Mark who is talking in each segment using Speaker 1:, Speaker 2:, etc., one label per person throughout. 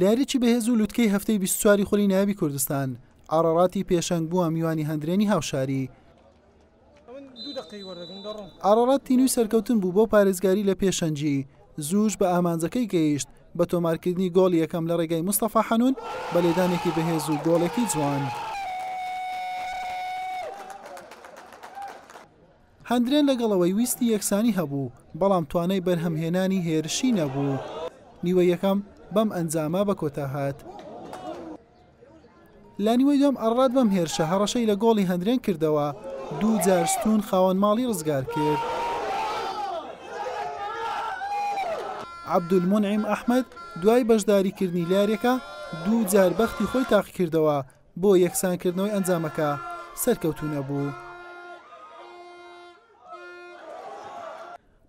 Speaker 1: لارێکی بەهێز و لوتکەی هەفتەی 24 خۆری نایابی کوردستان ئاڕاڕاتی پێشەنگ بووە میوانی هەندرێنی هاوشاری. ئاڕاڕات تینووی سەرکەوتن بوو بۆ پارێزگاری لە پێشەنجی زووش بە ئامانجەکەی گەیشت بە تۆمارکردنی گۆڵی یەکەم لە ڕێگای مستەفا حەنون بە لێدانێکی بەهێز و گۆڵێکی جوان. هەندرێن لەگەڵەوەی ویستی یەکسانی هەبوو بەڵام توانای بەرهەمهێنانی هێرشی نەبوو. نیوە یەکەم بەم ئەنجامە بە کۆتا هات. لا نیوەی دوم ئەڕات بەم هێرشە هەڕەشەی لە گۆڵی هەندرێن کردەوە. 2 جار ستون خاوەن ماڵی ڕزگار کرد. عەبدولمونعیم ئەحمەد دوای بەشداریکردنی لارێکە 2 جار بەختی خۆی تاقی کردەوە بۆ یەکسانکردنەوەی ئەنجامەکە سەرکەوتوو نەبوو.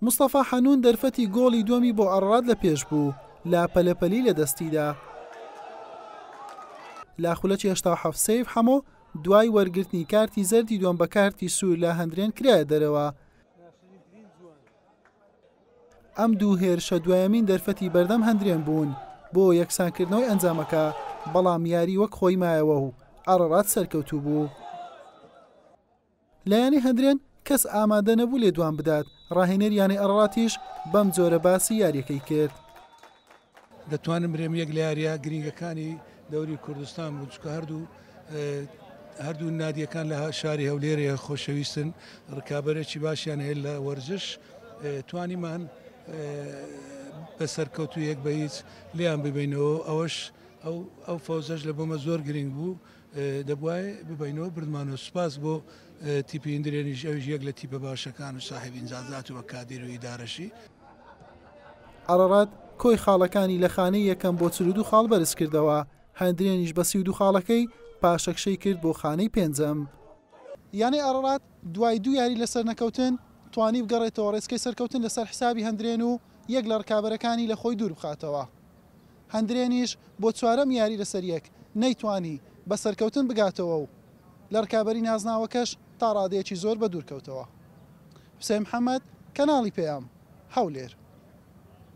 Speaker 1: مستەفا حەنون دەرفەتی گۆڵی دووەمی بۆ ئەڕات لە پێش بوو لاپەلەپەلی لە دەستیدا. لاخولەکی 87 سەیف هەموو دوای وەرگرتنی کارتی زەردی دووەم بە کارتی سوور لە هەندرێن کرایە دەرەوە. ئەم دوو هێرشە دوایەمین دەرفەتی بەردەم هەندرێن بوون بۆ یەکسانکردنەوەی ئەنجامەکە بەڵام یاری وەک خۆی مایەوە و ئەڕات سەرکەوتوو بوو. لایەنی هەندرێن کەس ئامادە نەبوو لێ دوان بدات. ڕاهێنەریانی ئەڕاتیش بەم جۆرە باسی یاریەکەی کرد.
Speaker 2: دەتوانم برێم یەک لە یاریە گرنگەکانی دەوری کوردستان بوو چکە هەردوو نادیەکان لە شاری هەولێرە خۆشەویستن ڕکابەرێکی باشیان هەیە لە وەرزش توانیمان بە سەرکەوتو یەک بە هیچ لیان ببینەوە ئەو فەوزەش لە بۆمە زۆر گرنگ بوو دەبوایە ببینەوە بردمانەوە سوپاس بۆ تیپی هەندرێنیش ئەوش یەک لە تیپە باشەکان و صاحبی ئینجازات و کادیر و ئیدارەشی.
Speaker 1: ئەڕات کۆی خاڵەکانی لە خانەی یەکەم بۆ 42 خاڵ بەرز کردەوە. هەندرێنیش بە 32 خاڵەکەی پاشەکشەی کرد بۆ خانەی پێنجەم. یانی ئەڕات دوای 2 یاری لەسەر نەکەوتن توانی بگەڕێتەوە ڕێسکەی سەرکەوتن لەسەر حسابی هەندرێن و یەک لە ڕکابەرەکانی لە خۆی دوور بخاتەوە. هەندرێنیش بۆ 4ەم یاری لەسەر یەک نەیتوانی بە سەرکەوتن بگاتەوە و لە ڕکابەری نازناوەکەش تا ڕادەیەکی زۆر بە دوورکەوتەوە. حوسێن محەممەد کەناڵی پێیام هەولێر.